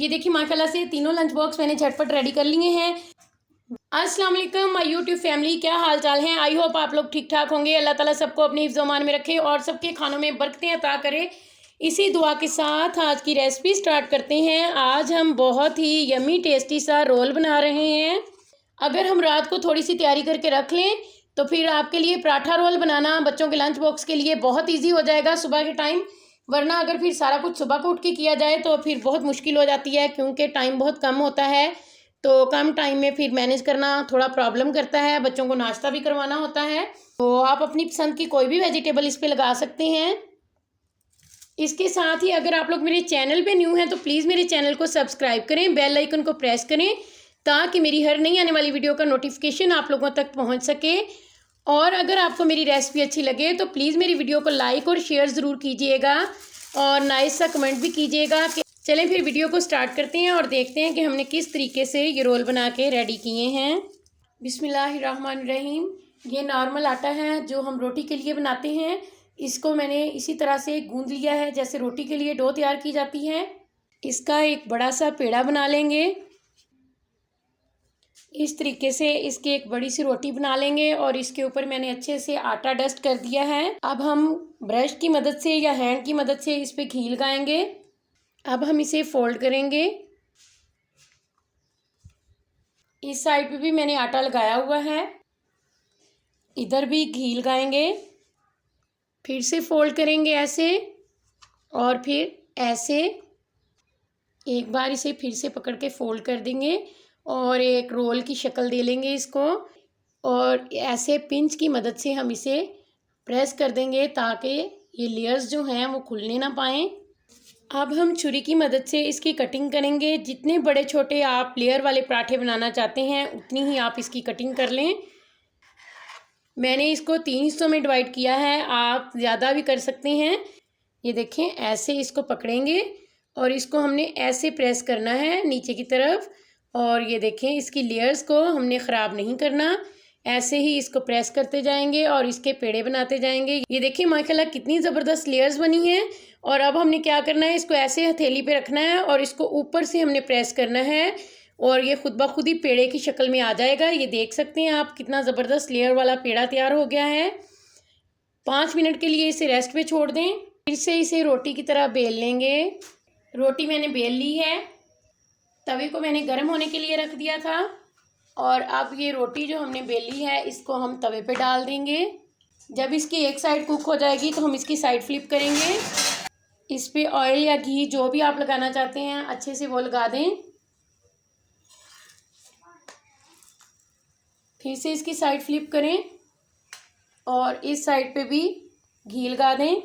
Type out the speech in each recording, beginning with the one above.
ये देखिए माशाल्लाह से तीनों लंच बॉक्स मैंने झटपट रेडी कर लिए हैं। अस्सलाम वालेकुम माय यूट्यूब फैमिली, क्या हाल चाल हैं। आई होप आप लोग ठीक ठाक होंगे। अल्लाह ताला सबको अपने हिफ्ज़-ओ-मान में रखे और सबके खानों में बरकतें अता करे। इसी दुआ के साथ आज की रेसिपी स्टार्ट करते हैं। आज हम बहुत ही यमी टेस्टी सा रोल बना रहे हैं। अगर हम रात को थोड़ी सी तैयारी करके रख लें तो फिर आपके लिए पराठा रोल बनाना बच्चों के लंच बॉक्स के लिए बहुत ईजी हो जाएगा सुबह के टाइम। वरना अगर फिर सारा कुछ सुबह को उठ के किया जाए तो फिर बहुत मुश्किल हो जाती है, क्योंकि टाइम बहुत कम होता है। तो कम टाइम में फिर मैनेज करना थोड़ा प्रॉब्लम करता है, बच्चों को नाश्ता भी करवाना होता है। तो आप अपनी पसंद की कोई भी वेजिटेबल इस पे लगा सकते हैं। इसके साथ ही अगर आप लोग मेरे चैनल पे न्यू हैं तो प्लीज़ मेरे चैनल को सब्सक्राइब करें, बेल आइकन को प्रेस करें ताकि मेरी हर नई आने वाली वीडियो का नोटिफिकेशन आप लोगों तक पहुंच सके। और अगर आपको मेरी रेसिपी अच्छी लगे तो प्लीज़ मेरी वीडियो को लाइक और शेयर ज़रूर कीजिएगा और नाइस सा कमेंट भी कीजिएगा। चलें फिर वीडियो को स्टार्ट करते हैं और देखते हैं कि हमने किस तरीके से ये रोल बना के रेडी किए हैं। बिस्मिल्लाहिर्रहमानिर्रहीम। ये नॉर्मल आटा है जो हम रोटी के लिए बनाते हैं। इसको मैंने इसी तरह से गूंद लिया है जैसे रोटी के लिए डो तैयार की जाती है। इसका एक बड़ा सा पेड़ा बना लेंगे। इस तरीके से इसकी एक बड़ी सी रोटी बना लेंगे और इसके ऊपर मैंने अच्छे से आटा डस्ट कर दिया है। अब हम ब्रश की मदद से या हैंड की मदद से इस पे घी लगाएंगे। अब हम इसे फोल्ड करेंगे। इस साइड पे भी मैंने आटा लगाया हुआ है, इधर भी घी लगाएंगे। फिर से फोल्ड करेंगे ऐसे और फिर ऐसे एक बार इसे फिर से पकड़ के फोल्ड कर देंगे और एक रोल की शक्ल दे लेंगे इसको। और ऐसे पिंच की मदद से हम इसे प्रेस कर देंगे ताकि ये लेयर्स जो हैं वो खुलने ना पाएँ। अब हम छुरी की मदद से इसकी कटिंग करेंगे। जितने बड़े छोटे आप लेयर वाले पराठे बनाना चाहते हैं उतनी ही आप इसकी कटिंग कर लें। मैंने इसको 3 हिस्सों में डिवाइड किया है, आप ज़्यादा भी कर सकते हैं। ये देखें ऐसे इसको पकड़ेंगे और इसको हमने ऐसे प्रेस करना है नीचे की तरफ। और ये देखें इसकी लेयर्स को हमने ख़राब नहीं करना, ऐसे ही इसको प्रेस करते जाएंगे और इसके पेड़े बनाते जाएंगे। ये देखिए माशाल्लाह कितनी ज़बरदस्त लेयर्स बनी हैं। और अब हमने क्या करना है, इसको ऐसे हथेली पे रखना है और इसको ऊपर से हमने प्रेस करना है और ये खुद ब खुद ही पेड़े की शक्ल में आ जाएगा। ये देख सकते हैं आप कितना ज़बरदस्त लेयर वाला पेड़ा तैयार हो गया है। 5 मिनट के लिए इसे रेस्ट पे छोड़ दें। फिर से इसे रोटी की तरह बेल लेंगे। रोटी मैंने बेल ली है, तवे को मैंने गर्म होने के लिए रख दिया था। और अब ये रोटी जो हमने बेली है इसको हम तवे पे डाल देंगे। जब इसकी एक साइड कुक हो जाएगी तो हम इसकी साइड फ्लिप करेंगे। इस पे ऑयल या घी जो भी आप लगाना चाहते हैं अच्छे से वो लगा दें। फिर से इसकी साइड फ्लिप करें और इस साइड पे भी घी लगा दें।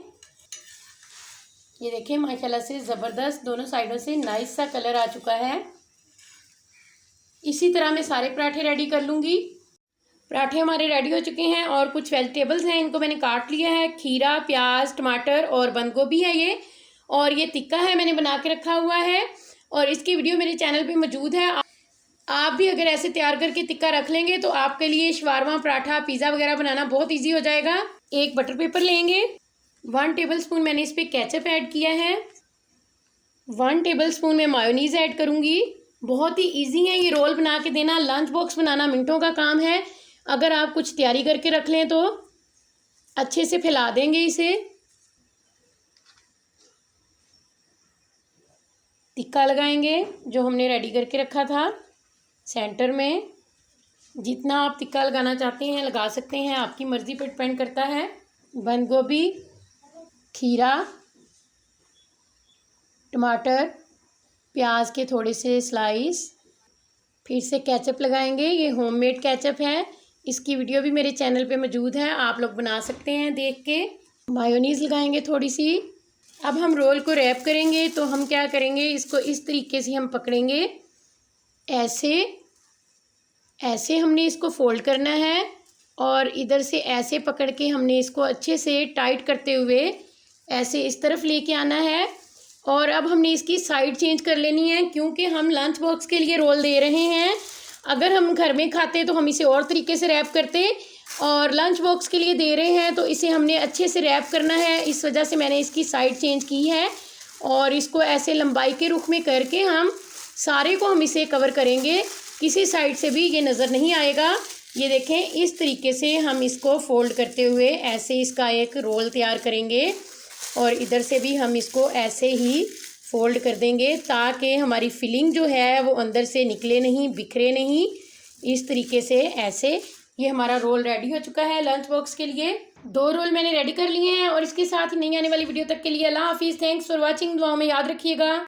ये देखें माशाल्लाह से ज़बरदस्त दोनों साइडों से नाइस सा कलर आ चुका है। इसी तरह मैं सारे पराठे रेडी कर लूँगी। पराठे हमारे रेडी हो चुके हैं और कुछ वेजिटेबल्स हैं, इनको मैंने काट लिया है। खीरा, प्याज, टमाटर और बंद गोभी है ये। और ये टिक्का है मैंने बना के रखा हुआ है और इसकी वीडियो मेरे चैनल पे मौजूद है। आप भी अगर ऐसे तैयार करके टिक्का रख लेंगे तो आपके लिए शवारमा, पराठा, पिज़्ज़ा वगैरह बनाना बहुत ईजी हो जाएगा। एक बटर पेपर लेंगे। 1 टेबलस्पून मैंने इस पर केचप ऐड किया है। 1 टेबलस्पून मैं मायोनीज़ ऐड करूँगी। बहुत ही इजी है ये रोल बना के देना। लंच बॉक्स बनाना मिनटों का काम है। अगर आप कुछ तैयारी करके रख लें तो अच्छे से फैला देंगे इसे। टिक्का लगाएंगे जो हमने रेडी करके रखा था सेंटर में। जितना आप टिक्का लगाना चाहते हैं लगा सकते हैं, आपकी मर्ज़ी पर डिपेंड करता है। बंद गोभी, खीरा, टमाटर, प्याज के थोड़े से स्लाइस। फिर से केचप लगाएंगे। ये होममेड केचप है, इसकी वीडियो भी मेरे चैनल पे मौजूद है, आप लोग बना सकते हैं देख के। मायोनीज़ लगाएंगे थोड़ी सी। अब हम रोल को रैप करेंगे तो हम क्या करेंगे, इसको इस तरीके से हम पकड़ेंगे। ऐसे हमने इसको फोल्ड करना है और इधर से ऐसे पकड़ के हमने इसको अच्छे से टाइट करते हुए ऐसे इस तरफ लेके आना है। और अब हमने इसकी साइड चेंज कर लेनी है, क्योंकि हम लंच बॉक्स के लिए रोल दे रहे हैं। अगर हम घर में खाते तो हम इसे और तरीके से रैप करते, और लंच बॉक्स के लिए दे रहे हैं तो इसे हमने अच्छे से रैप करना है। इस वजह से मैंने इसकी साइड चेंज की है और इसको ऐसे लंबाई के रुख में करके हम सारे को हम इसे कवर करेंगे, किसी साइड से भी ये नज़र नहीं आएगा। ये देखें, इस तरीके से हम इसको फोल्ड करते हुए ऐसे इसका एक रोल तैयार करेंगे और इधर से भी हम इसको ऐसे ही फोल्ड कर देंगे ताकि हमारी फिलिंग जो है वो अंदर से निकले नहीं, बिखरे नहीं। इस तरीके से ऐसे ये हमारा रोल रेडी हो चुका है लंच बॉक्स के लिए। 2 रोल मैंने रेडी कर लिए हैं और इसके साथ ही नई आने वाली वीडियो तक के लिए अल्लाह हाफिज़। Thanks for watching. दुआओं में याद रखिएगा।